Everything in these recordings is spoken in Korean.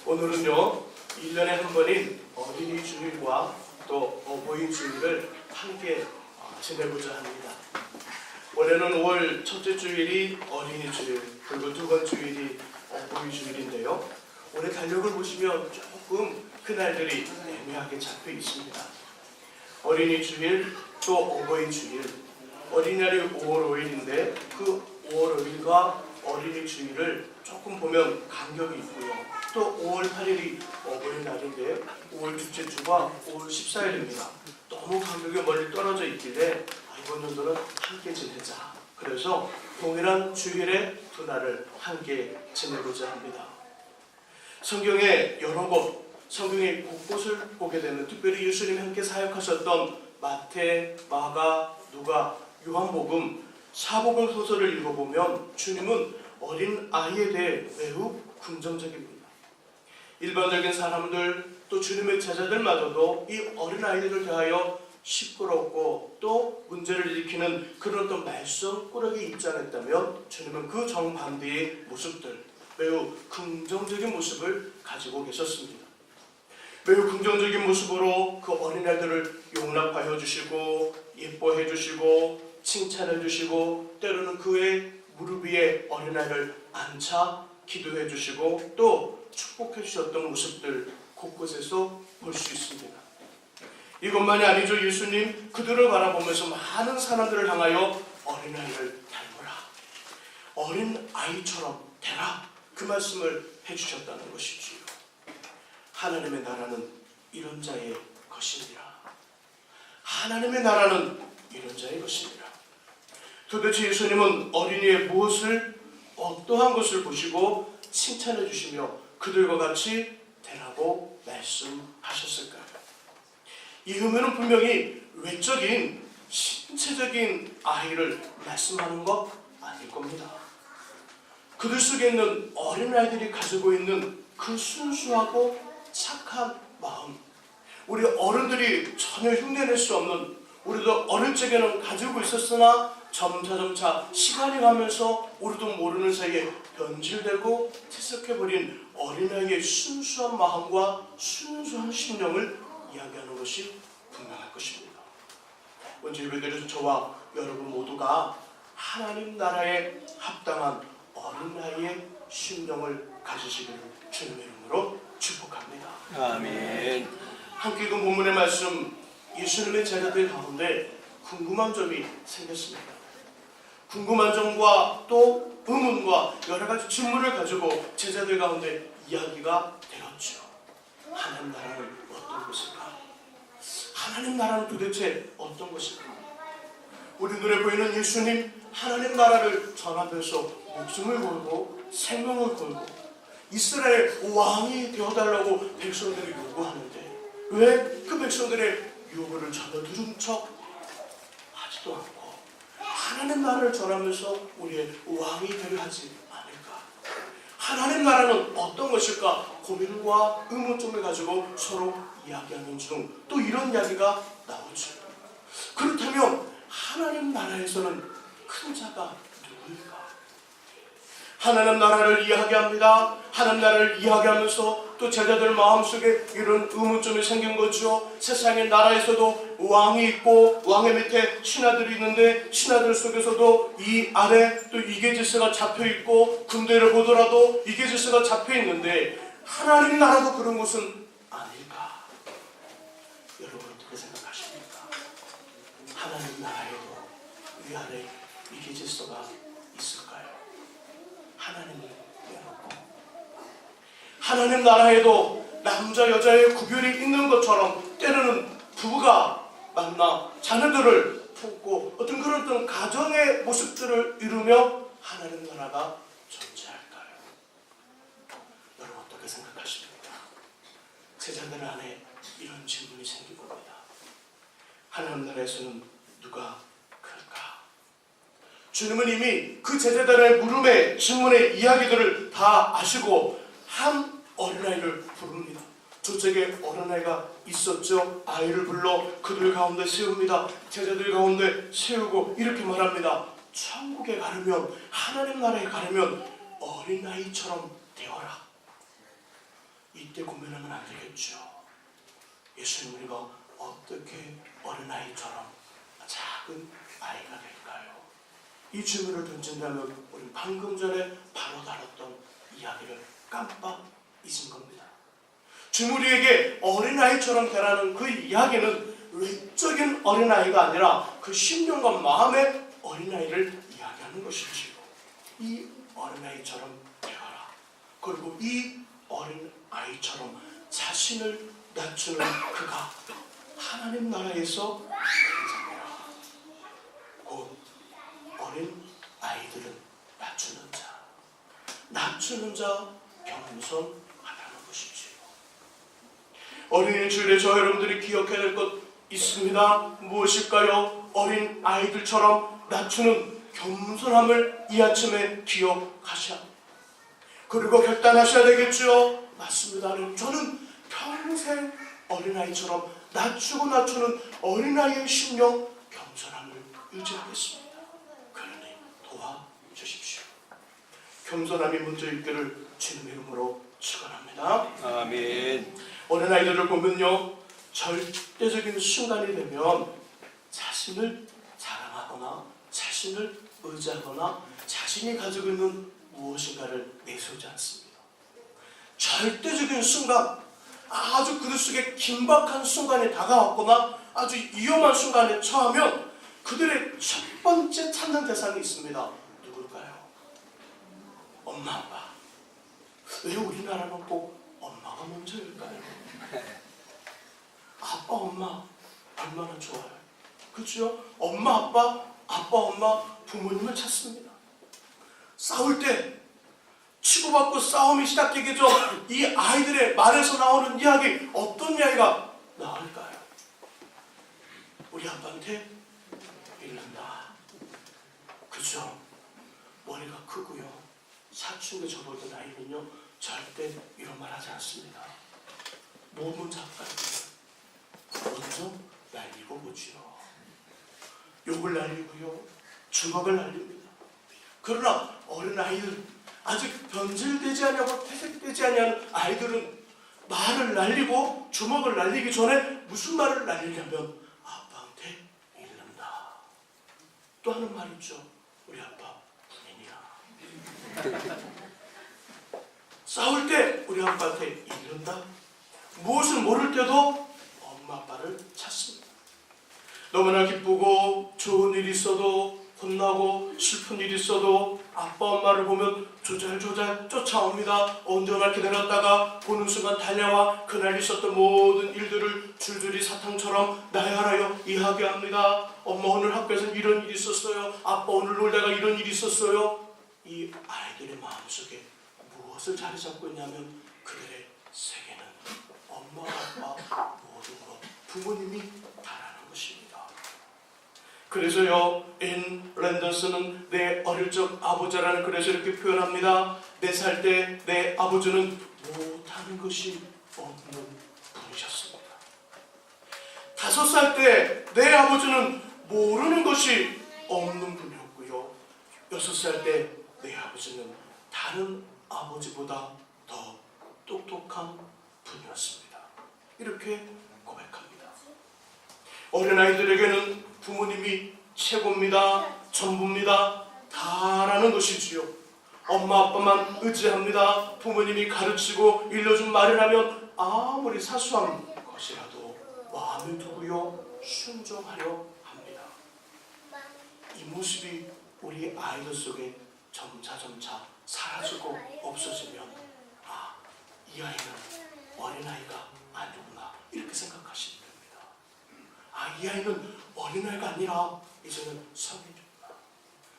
오늘은요 1년에 한 번인 어린이 주일과 또 어버이 주일을 함께 지내고자 합니다. 올해는 5월 첫째 주일이 어린이 주일, 그리고 두 번째 주일이 어버이 주일인데요. 올해 달력을 보시면 조금 그날들이 애매하게 잡혀 있습니다. 어린이 주일, 또 어버이 주일. 어린이날이 5월 5일인데 그 5월 5일과 어린이 주일을 조금 보면 간격이 있고요. 또 5월 8일이 어버이날인데 5월 둘째 주가 5월 14일입니다. 너무 간격이 멀리 떨어져 있길래 이번 연도는 함께 지내자. 그래서 동일한 주일에 두 날을 함께 지내고자 합니다. 성경에 여러 곳, 성경의 곳곳을 보게 되는, 특별히 예수님이 함께 사역하셨던 마태, 마가, 누가, 요한복음, 사복음 소설을 읽어보면 주님은 어린 아이에 대해 매우 긍정적입니다. 일반적인 사람들, 또 주님의 제자들마저도 이 어린 아이들을 대하여 시끄럽고 또 문제를 일으키는 그런 어떤 말썽꾸러기 입장했다면 주님은 그 정반대의 모습들, 매우 긍정적인 모습을 가지고 계셨습니다. 매우 긍정적인 모습으로 그 어린아이들을 용납하여 주시고 예뻐해 주시고 칭찬해 주시고 때로는 그의 무릎 위에 어린아이를 앉혀 기도해 주시고 또 축복해 주셨던 모습들 곳곳에서 볼 수 있습니다. 이것만이 아니죠. 예수님 그들을 바라보면서 많은 사람들을 향하여 어린아이를 닮으라, 어린 아이처럼 되라, 그 말씀을 해주셨다는 것이지요. 하나님의 나라는 이런 자의 것이니라. 하나님의 나라는 이런 자의 것이니라. 도대체 예수님은 어린이의 무엇을, 어떠한 것을 보시고 칭찬해 주시며 그들과 같이 되라고 말씀하셨을까요? 이 의미는 분명히 외적인 신체적인 아이를 말씀하는 것 아닐 겁니다. 그들 속에 있는 어린아이들이 가지고 있는 그 순수하고 착한 마음, 우리 어른들이 전혀 흉내낼 수 없는, 우리도 어릴 적에는 가지고 있었으나 점차 시간이 가면서 우리도 모르는 사이에 변질되고 퇴색해버린 어린아이의 순수한 마음과 순수한 심령을 이야기하는 것이 분명할 것입니다. 먼저 예배드려서 저와 여러분 모두가 하나님 나라에 합당한 어린아이의 심령을 가지시기를 주님의 이름으로 축복합니다. 아멘. 함께 읽은 본문의 말씀, 예수님의 제자들 가운데 궁금한 점이 생겼습니다. 궁금한 점과 또 의문과 여러 가지 질문을 가지고 제자들 가운데 이야기가 되었죠. 하나님 나라는 어떤 것일까? 하나님 나라는 도대체 어떤 것일까? 우리 눈에 보이는 예수님, 하나님 나라를 전하면서 목숨을 걸고 생명을 걸고 이스라엘 왕이 되어달라고 백성들이 요구하는데 왜 그 백성들의 요구를 전혀 들은 척 하지도 않고 하나님 나라를 전하면서 우리의 왕이 되려 하지 않을까? 하나님 나라는 어떤 것일까? 고민과 의문점을 가지고 서로 이야기하는 중 또 이런 이야기가 나오죠. 그렇다면 하나님 나라에서는 큰 자가 누구일까? 하나님 나라를 이야기합니다. 하나님 나라를 이야기하면서 또 제자들 마음속에 이런 의문점이 생긴 거죠. 세상의 나라에서도 왕이 있고 왕의 밑에 신하들이 있는데 신하들 속에서도 이 아래 또 이계질서가 잡혀 있고 군대를 보더라도 이계질서가 잡혀 있는데 하나님 나라도 그런 것은 아닐까? 여러분 어떻게 생각하십니까? 하나님 나라에도 위아래 이계질서가 있을까요? 하나님을 내놓고 하나님 나라에도 남자 여자의 구별이 있는 것처럼 때로는 부부가 만나 자녀들을 품고 어떤 그런 어떤 가정의 모습들을 이루며 하나님 나라가 존재할까요? 여러분 어떻게 생각하십니까? 제자들 안에 이런 질문이 생긴 겁니다. 하나님 나라에서는 누가 클까? 주님은 이미 그 제자들의 물음의 질문의 이야기들을 다 아시고 한 어린아이를 부릅니다. 저쪽에 어린아이가 있었죠. 아이를 불러 그들 가운데 세웁니다. 제자들 가운데 세우고 이렇게 말합니다. 천국에 가려면, 하나님 나라에 가려면 어린아이처럼 되어라. 이때 고민하면 안 되겠죠. 예수님, 우리가 어떻게 어린아이처럼 작은 아이가 될까요? 이 질문을 던진다면 우리 방금 전에 바로 다뤘던 이야기를 깜빡 잊은 겁니다. 지금 우리에게 어린아이처럼 되라는 그 이야기는 외적인 어린아이가 아니라 그 심령과 마음의 어린아이를 이야기하는 것이지요. 이 어린아이처럼 되어라. 그리고 이 어린아이처럼 자신을 낮추는 그가 하나님 나라에서 등장해라. 곧 어린 아이들은 낮추는 자, 낮추는 자, 겸손하다는 것이지요. 어린이 주일에 저 여러분들이 기억해야 될 것 있습니다. 무엇일까요? 어린 아이들처럼 낮추는 겸손함을 이 아침에 기억하셔야 합니다. 그리고 결단하셔야 되겠죠. 맞습니다. 저는 평생 어린아이처럼 낮추는 어린아이의 심령, 겸손함을 유지하겠습니다. 그러니 도와주십시오. 겸손함이 먼저 있기를 주님의 이름으로 축원합니다. 아멘. 어린아이들을 보면요, 절대적인 순간이 되면 자신을 자랑하거나 자신을 의지하거나 자신이 가지고 있는 무엇인가를 내세우지 않습니다. 절대적인 순간, 아주 그들 속에 긴박한 순간이 다가왔거나 아주 위험한 순간에 처하면 그들의 첫 번째 찾는 대상이 있습니다. 누굴까요? 엄마, 아빠. 왜 우리나라는 꼭 엄마가 먼저일까요? 아빠, 엄마 얼마나 좋아요. 그렇죠? 엄마, 아빠, 엄마, 부모님을 찾습니다. 싸울 때 치고받고 싸움이 시작되기 전 이 아이들의 말에서 나오는 이야기, 어떤 이야기가 나올까요? 우리 아빠한테 이른다. 그죠? 머리가 크고요. 사춘기 접어든 아이는요, 절대 이런 말 하지 않습니다. 몸은 작가요. 먼저 날리고 보지요. 욕을 날리고요, 주먹을 날립니다. 그러나 어린아이들, 아직 변질되지 않냐고 퇴색되지 않냐는 아이들은 말을 날리고 주먹을 날리기 전에 무슨 말을 날리냐면 아빠한테 이른다. 또 하는 말 있죠. 우리 아빠 군인이야. 싸울 때 우리 아빠한테 이른다. 무엇을 모를 때도 엄마 아빠를 찾습니다. 너무나 기쁘고 좋은 일이 있어도 혼나고 슬픈 일이 있어도 아빠 엄마를 보면 조잘조잘 쫓아옵니다. 온전하게 기다렸다가 보는 순간 달려와 그날 있었던 모든 일들을 줄줄이 사탕처럼 나열하여 이야기합니다. 엄마, 오늘 학교에서 이런 일이 있었어요. 아빠, 오늘 놀다가 이런 일이 있었어요. 이 아이들의 마음속에 무엇을 자리 잡고 있냐면 그들의 세계는 엄마, 아빠, 모든 것, 부모님이 다라는 것입니다. 그래서요, 인 랜던스는 내 어릴 적 아버지라는 글에서 이렇게 표현합니다. 4살 때 내 아버지는 못하는 것이 없는 분이셨습니다. 5살 때 내 아버지는 모르는 것이 없는 분이었고요. 6살 때 내 아버지는 다른 아버지보다 더 똑똑한 분이었습니다. 이렇게 고백합니다. 어린아이들에게는 부모님이 최고입니다. 전부입니다. 다라는 것이지요. 엄마 아빠만 의지합니다. 부모님이 가르치고 일러준 말이라면 아무리 사소한 것이라도 마음에 두고요, 순종하려 합니다. 이 모습이 우리 아이들 속에 점차 사라지고 없어지면 이 아이는 어린아이가 아니구나, 이렇게 생각하시면 됩니다. 이 아이는 어린아이가 아니라 이제는 성인이구나.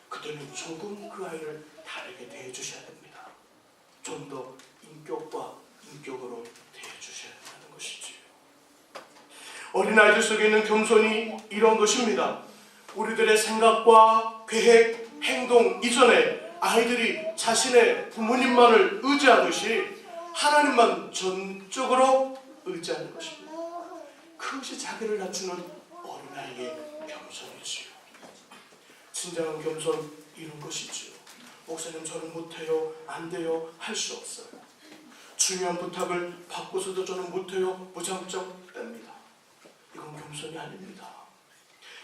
그때는 조금 그 아이를 다르게 대해주셔야 됩니다. 좀 더 인격과 인격으로 대해주셔야 된다는 것이지요. 어린아이들 속에 있는 겸손이 이런 것입니다. 우리들의 생각과 계획, 행동 이전에 아이들이 자신의 부모님만을 의지하듯이 하나님만 전적으로 의지하는 것입니다. 그것이 자기를 낮추는 어린아이의 겸손이지요. 진정한 겸손, 이런 것이지요. 목사님, 저는 못해요, 안 돼요, 할 수 없어요. 중요한 부탁을 받고서도 저는 못해요. 무작정 뺍니다. 이건 겸손이 아닙니다.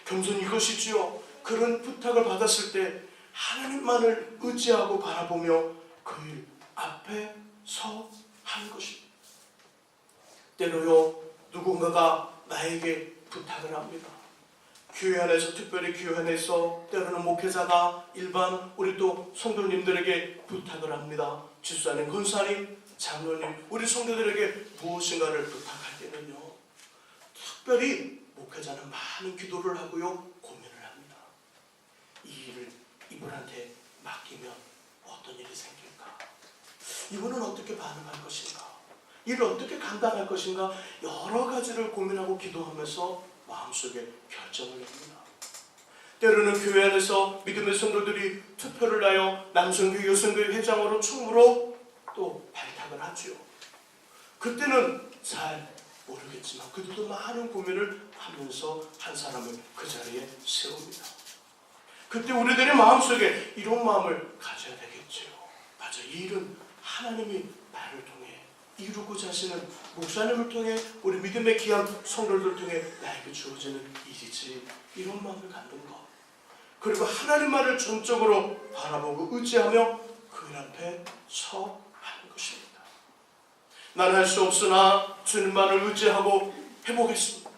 겸손이 이것이지요. 그런 부탁을 받았을 때 하나님만을 의지하고 바라보며 그 일 앞에 서 하는 것입니다. 때로요, 누군가가 나에게 부탁을 합니다. 교회 안에서, 특별히 교회 안에서 때로는 목회자가 일반 우리 또 성도님들에게 부탁을 합니다. 집사님, 권사님, 장로님, 우리 성도들에게 무엇인가를 부탁할 때는요, 특별히 목회자는 많은 기도를 하고요, 고민을 합니다. 이 일을 이분한테 맡기면 어떤 일이 생길까? 이분은 어떻게 반응할 것인가? 이를 어떻게 감당할 것인가? 여러 가지를 고민하고 기도하면서 마음속에 결정을 냅니다. 때로는 교회 안에서 믿음의 성도들이 투표를 하여 남성교회, 여성교회 회장으로 총무로 또 발탁을 하죠. 그때는 잘 모르겠지만 그들도 많은 고민을 하면서 한 사람을 그 자리에 세웁니다. 그때 우리들의 마음속에 이런 마음을 가져야 되겠죠. 맞아, 이 일은 하나님이 나를 통해 이루고자 하시는 목사님을 통해 우리 믿음의 귀한 성도들을 통해 나에게 주어지는 일이지. 이런 마음을 갖는 것, 그리고 하나님만을 전적으로 바라보고 의지하며 그 일 앞에 서 하는 것입니다. 나는 할 수 없으나 주님만을 의지하고 해보겠습니다.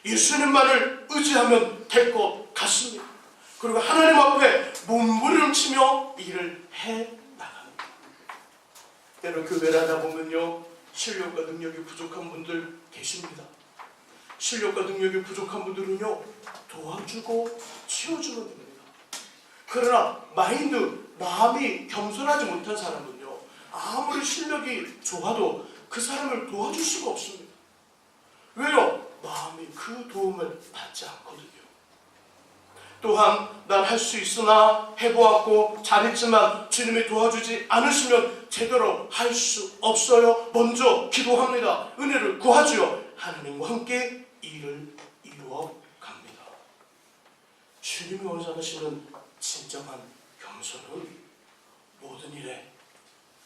예수님만을 의지하면 될 것 같습니다. 그리고 하나님 앞에 몸부림치며 일을 해 나갑니다. 때로 교회를 하다 보면요, 실력과 능력이 부족한 분들 계십니다. 실력과 능력이 부족한 분들은요, 도와주고 치워주면 됩니다. 그러나 마음이 겸손하지 못한 사람은요, 아무리 실력이 좋아도 그 사람을 도와줄 수가 없습니다. 왜요? 마음이 그 도움을 받지 않거든요. 또한 난 할 수 있으나 해보았고 잘했지만 주님이 도와주지 않으시면 제대로 할 수 없어요. 먼저 기도합니다. 은혜를 구하지요. 하나님과 함께 일을 이루어 갑니다. 주님이 원하시는 진정한 겸손은 모든 일에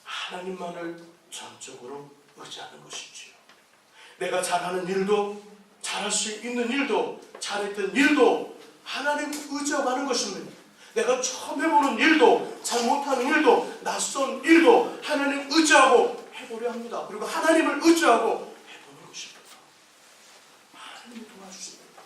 하나님만을 전적으로 의지하는 것이지요. 내가 잘하는 일도, 잘할 수 있는 일도, 잘했던 일도 하나님 의지하고 하는 것입니다. 내가 처음 해보는 일도, 잘 못하는 일도, 낯선 일도 하나님 의지하고 해보려 합니다. 그리고 하나님을 의지하고 해보는 것입니다. 하나님이 도와주십니다.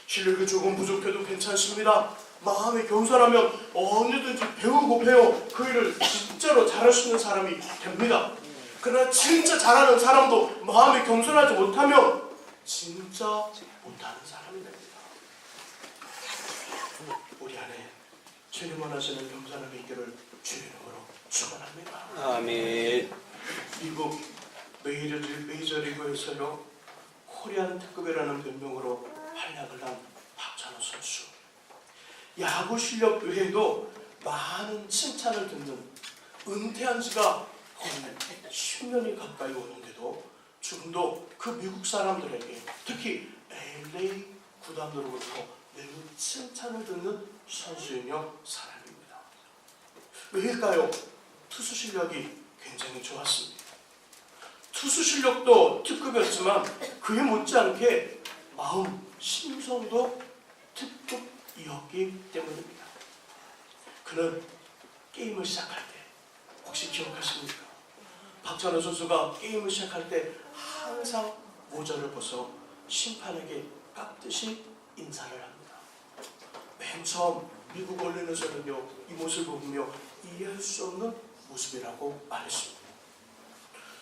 실력이 조금 부족해도 괜찮습니다. 마음이 겸손하면 언제든지 배우고 배워 그 일을 진짜로 잘할 수 있는 사람이 됩니다. 그러나 진짜 잘하는 사람도 마음이 겸손하지 못하면 진짜 못하는 사람이 됩니다. 우리 안에 주님 원하시는 겸손함이 있기를 주의 이름으로 축원합니다. 아멘. 미국 메이저리그에서요, 코리안 특급이라는 별명으로 활약을 한 박찬호 선수. 야구 실력 외에도 많은 칭찬을 듣는, 은퇴한 지가 거의 10년이 가까이 오는데도 지금도 그 미국 사람들에게, 특히 LA 구단으로부터 매우 칭찬을 듣는 선수이며 사람입니다. 왜일까요? 투수 실력이 굉장히 좋았습니다. 투수 실력도 특급이었지만 그에 못지않게 마음, 심성도 특급이었기 때문입니다. 그는 게임을 시작할 때, 혹시 기억하십니까? 박찬호 선수가 게임을 시작할 때 항상 모자를 벗어 심판에게 깍듯이 인사를 합니다. 맨 처음 미국 언론에서는요, 이 모습을 보며 이해할 수 없는 모습이라고 말했습니다.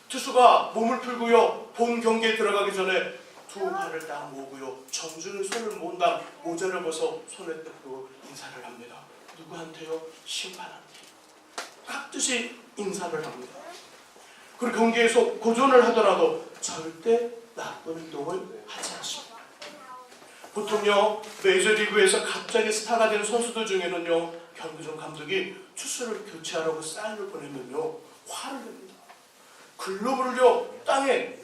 투수가 몸을 풀고요, 본 경기에 들어가기 전에 두 발을 딱 모으고요, 정중히 손을 모은 다음 모자를 벗어 손에 뜯고 인사를 합니다. 누구한테요? 심판한테. 깍듯이 인사를 합니다. 그리고 경기에서 고전을 하더라도 절대 나쁜 행동을 하지 않습니다. 보통요, 메이저리그에서 갑자기 스타가 된 선수들 중에는요, 경기 중 감독이 투수를 교체하라고 사인을 보내면요, 화를 냅니다. 글러브를요, 땅에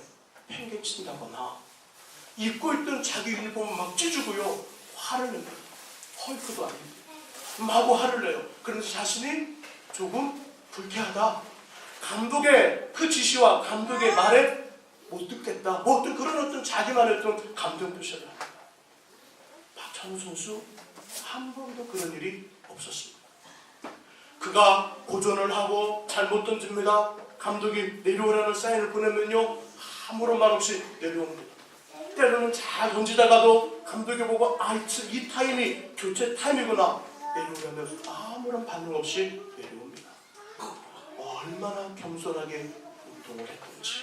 팽개친다거나 입고 있던 자기 유니폼을 막 찢고요, 화를 냅니다. 헐크도 아닙니다. 마구 화를 내요. 그래서 자신이 조금 불쾌하다, 감독의 그 지시와 감독의 말에 못 듣겠다. 뭐 어떤 그런 어떤 자기만의 어떤 감정 표시를 합니다. 박찬호 선수 한 번도 그런 일이 없었습니다. 그가 고전을 하고 잘못 던집니다. 감독이 내려오라는 사인을 보내면요 아무런 말 없이 내려옵니다. 때로는 잘 던지다가도 감독이 보고 이 타임이 교체 타임이구나 내려오려면 아무런 반응 없이 내려옵니다. 얼마나 겸손하게 운동을 했던지.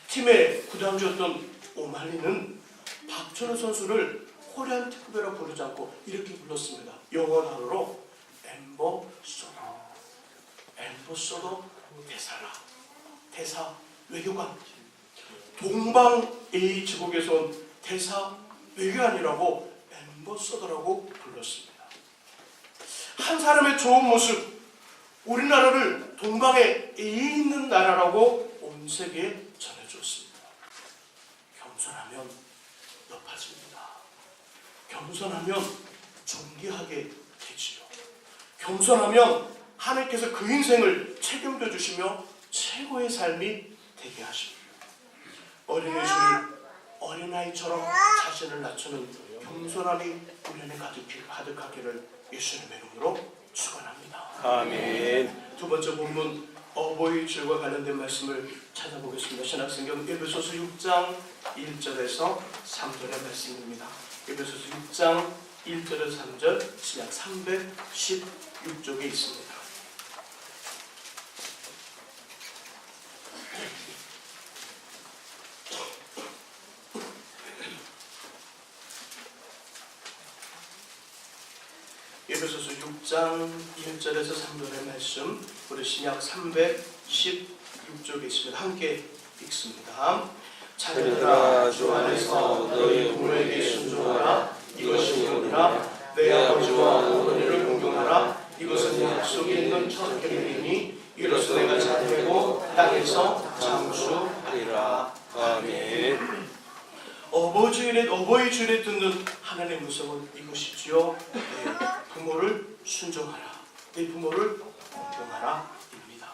팀의 구단주였던 오말리는 박찬호 선수를 코리안 특급이라고 부르지 않고 이렇게 불렀습니다. 영어 단어로 엠버서더 대사라. 대사 외교관. 동방 A 지국에서 온 대사 외교관이라고 엠버서더라고 불렀습니다. 한 사람의 좋은 모습, 우리나라를 동방에 A 있는 나라라고 온 세계에 전해주었습니다. 겸손하면 높아집니다. 겸손하면 존귀하게 되지요. 겸손하면 하나님께서 그 인생을 책임져 주시며 최고의 삶이 되게 하십니다. 어린이 주일 어린아이처럼 자신을 낮추는 겸손함이 우리 안에 가득하기를 예수님의 이름으로 축원합니다. 아멘. 두 번째 본문 어버이 주일과 관련된 말씀을 찾아보겠습니다. 신약성경 에베소서 6장 1절에서 3절의 말씀입니다. 에베소서 6장 1절에서 3절 신약 316쪽에 있습니다. 에베소서 6장 1절에서 3절의 말씀 우리 신약 316쪽에 있습니다. 함께 읽습니다. 자녀들아 주 안에서 너희 부모에게 순종하라. 이것이 옳으니라. 내 아버지와 어머니를 공경하라. 이것은 약속이 있는 첫 계명이니 이로써 내가 자녀되고 땅에서 장수하리라. 아멘. 어버이 주일에 듣는 하나님의 음성은 이것이지요. 내 부모를 순종하라. 내 부모를 공경하라 입니다.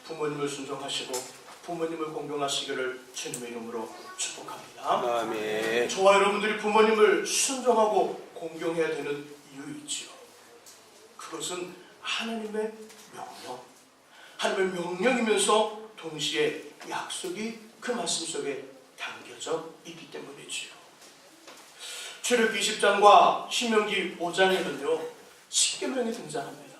부모님을 순종하시고 부모님을 공경하시기를 주님의 이름으로 축복합니다. 아멘. 저와 여러분들이 부모님을 순종하고 공경해야 되는 이유 있지요. 그것은 하나님의 명령. 하나님의 명령이면서 동시에 약속이 그 말씀 속에 담겨져 있기 때문이지요. 출애굽기 20장과 신명기 5장에는요 십계명이 등장합니다.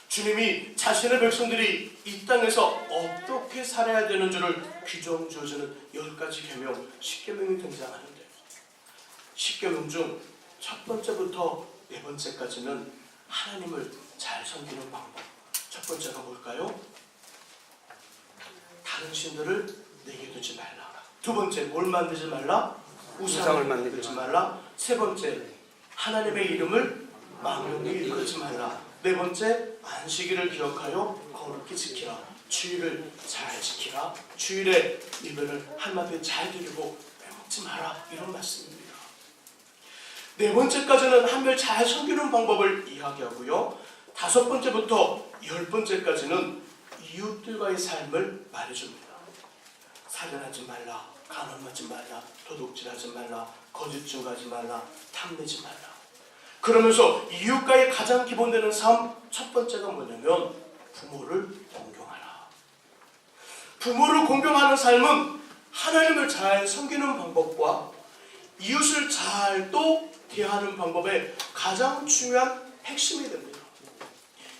주님이 자신의 백성들이 이 땅에서 어떻게 살아야 되는 줄을 규정 주어주는 10가지 계명, 십계명이 등장하는데 십계명 중 첫 번째부터 네 번째까지는 하나님을 잘 섬기는 방법. 첫 번째가 뭘까요? 다른 신들을 내게 두지 말라. 두 번째, 뭘 만들지 말라? 우상을 만들지 말라. 세 번째, 하나님의 이름을 망령히 일컫지 말라. 네 번째, 안식일을 기억하여 거룩히 지키라. 주일을 잘 지키라. 주일에 예배를 하나님께 잘 드리고 빼먹지 마라. 이런 말씀입니다. 네 번째까지는 하나님을 잘 섬기는 방법을 이야기하고요. 다섯 번째부터 10번째까지는 이웃들과의 삶을 말해줍니다. 살인하지 말라. 간음하지 말라. 도둑질하지 말라. 거짓 증거하지 말라. 탐내지 말라. 그러면서 이웃과의 가장 기본되는 삶 첫 번째가 뭐냐면 부모를 공경하라. 부모를 공경하는 삶은 하나님을 잘 섬기는 방법과 이웃을 잘 또 대하는 방법의 가장 중요한 핵심이 됩니다.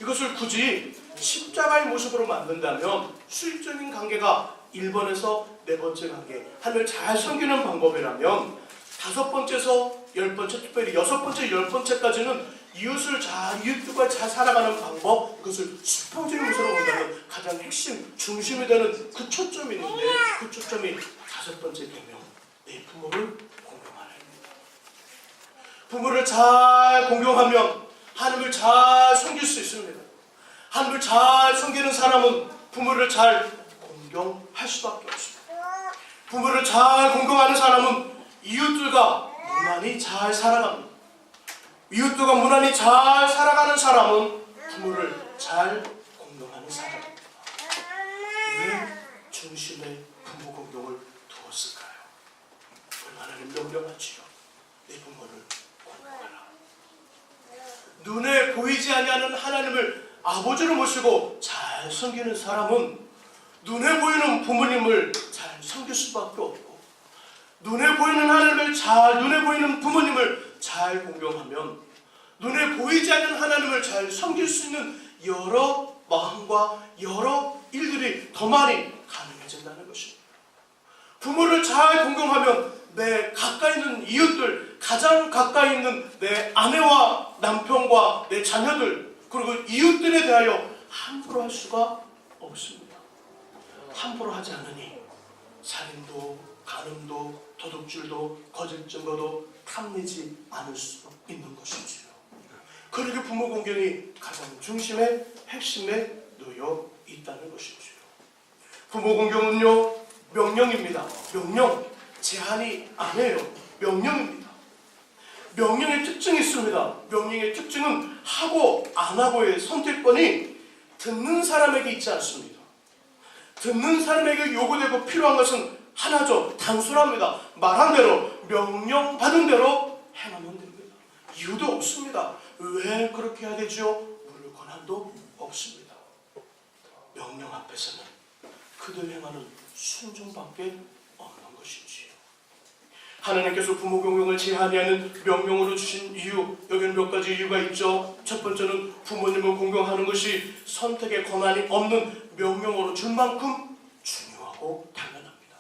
이것을 굳이 십자가의 모습으로 만든다면 수익적인 관계가 1번에서 네 번째 관계, 하나님을 잘 섬기는 방법이라면 다섯 번째에서 10번째, 특별히 여섯 번째, 10번째까지는 이웃들과 잘 살아가는 방법, 그것을 수평적인 모습으로 본다면 가장 핵심, 중심이 되는 그 초점이 있는데 그 초점이 다섯 번째 계명, 내 부모를 공경하라입니다. 부모를 잘 공경하면 하나님을 잘 섬길 수 있습니다. 하나님을 잘 섬기는 사람은 부모를 잘 공경할 수밖에 없습니다. 부모를 잘 공경하는 사람은 이웃들과 무난히 잘 살아갑니다. 이웃들과 무난히 잘 살아가는 사람은 부모를 잘 공경하는 사람입니다. 중심에 부모 공경을 두었을까요? 하나님 명령하지요. 내 부모를 공경하라. 눈에 보이지 아니하는 하나님을 아버지로 모시고 잘 섬기는 사람은 눈에 보이는 부모님을 잘 섬길 수밖에 없고, 눈에 보이는 하나님을 눈에 보이는 부모님을 잘 공경하면 눈에 보이지 않는 하나님을 잘 섬길 수 있는 여러 마음과 여러 일들이 더 많이 가능해진다는 것입니다. 부모를 잘 공경하면 내 가까이 있는 이웃들, 가장 가까이 있는 내 아내와 남편과 내 자녀들, 그리고 이웃들에 대하여 함부로 할 수가 없습니다. 함부로 하지 않으니 살인도, 간음도, 도둑질도, 거짓 증거도 탐내지 않을 수 있는 것이지요. 그렇게 부모 공경이 가장 중심에 핵심에 놓여 있다는 것이지요. 부모 공경은요, 명령입니다. 명령, 제한이 아니에요. 명령입니다. 명령의 특징이 있습니다. 명령의 특징은 하고 안 하고의 선택권이 듣는 사람에게 있지 않습니다. 듣는 사람에게 요구되고 필요한 것은 하나죠. 단순합니다. 말한 대로, 명령받은 대로 행하면 됩니다. 이유도 없습니다. 왜 그렇게 해야 되죠? 물을 권한도 없습니다. 명령 앞에서는 그들 행하는 순종밖에 없는 것이지요. 하나님께서 부모 공경을 제한하는 명령으로 주신 이유, 여기는 몇 가지 이유가 있죠. 첫 번째는 부모님을 공경하는 것이 선택의 권한이 없는 명령으로 줄 만큼 중요하고 당연합니다.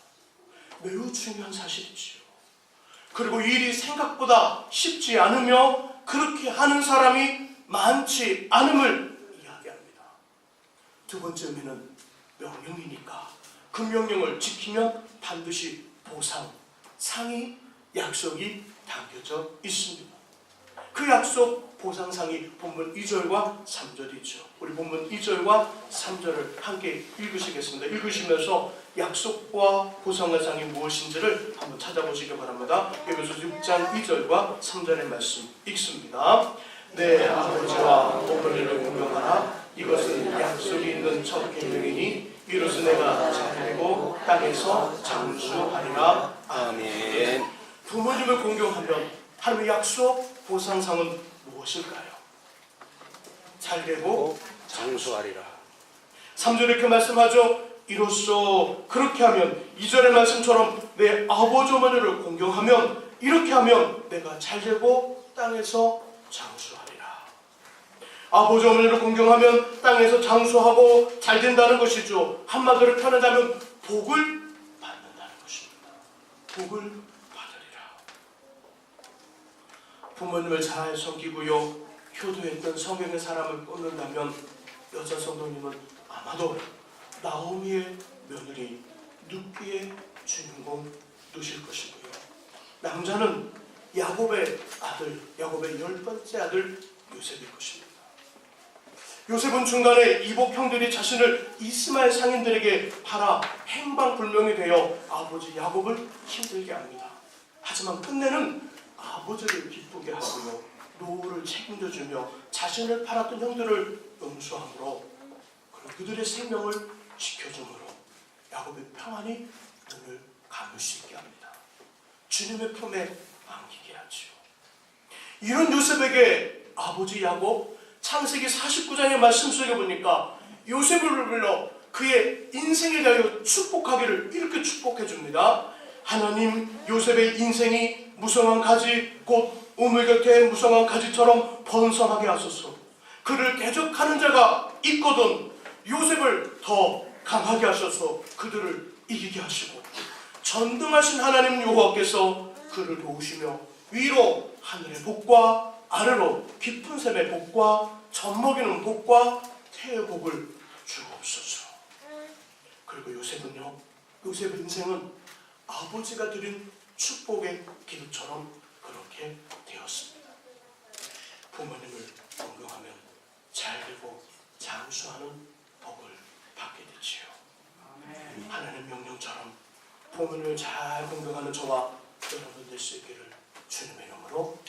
매우 중요한 사실이지요. 그리고 일이 생각보다 쉽지 않으며 그렇게 하는 사람이 많지 않음을 이야기합니다. 두 번째 의미는 명령이니까 그 명령을 지키면 반드시 보상, 상이, 약속이 담겨져 있습니다. 그 약속, 보상상이 본문 2절과 3절이죠. 우리 본문 2절과 3절을 함께 읽으시겠습니다. 읽으시면서 약속과 보상의 상이 무엇인지를 한번 찾아보시기 바랍니다. 에베소 6장 2절과 3절의 말씀 읽습니다. 내 아버지와 어머니를 공경하라. 이것은 약속이 있는 첫 계명이니 이로써 내가 자기고 땅에서 장수하리라. 아멘. 부모님을 공경하면 하나님의 약속, 보상상은 무엇일까요? 잘되고 장수하리라. 3절에 이렇게 말씀하죠. 이로써 그렇게 하면 2절의 말씀처럼 내 아버지 어머니를 공경하면, 이렇게 하면 내가 잘되고 땅에서 장수하리라. 아버지 어머니를 공경하면 땅에서 장수하고 잘된다는 것이죠. 한마디로 표현하자면 복을 받는다는 것입니다. 복을 받으리라. 부모님을 잘 섬기고요, 효도했던 성경의 사람을 뽑는다면 여자 성도님은 아마도 나오미의 며느리 룻기의 주인공 누실 것이고요, 남자는 야곱의 아들, 야곱의 10번째 아들 요셉일 것입니다. 요셉은 중간에 이복 형들이 자신을 이스마엘 상인들에게 팔아 행방불명이 되어 아버지 야곱을 힘들게 합니다. 하지만 끝내는 아버지를 기쁘게 하고요, 노후를 책임져주며 자신을 팔았던 형들을 용서함으로, 그리고 그들의 생명을 지켜줌으로 야곱의 평안이 눈을 감을 수 있게 합니다. 주님의 품에 안기게 하지요. 이런 요셉에게 아버지 야곱, 창세기 49장의 말씀 속에 보니까 요셉을 불러 그의 인생에 대하여 축복하기를 이렇게 축복해 줍니다. 하나님 요셉의 인생이 무성한 가지, 곧 우물 곁에 무성한 가지처럼 번성하게 하소서. 그를 대적하는 자가 있거든 요셉을 더 강하게 하셔서 그들을 이기게 하시고, 전능하신 하나님 여호와께서 그를 도우시며 위로 하늘의 복과 아래로 깊은 샘의 복과 젖먹이는 복과 태의 복을 주옵소서. 그리고 요셉은요, 요셉 인생은 아버지가 드린 축복의 기도처럼 그렇게 되었습니다. 부모님을 공경하면 잘되고 장수하는 복을 받게 되지요. 하나님 명령처럼 부모님을 잘 공경하는 저와 여러분 될 수 있기를 주님의 이름으로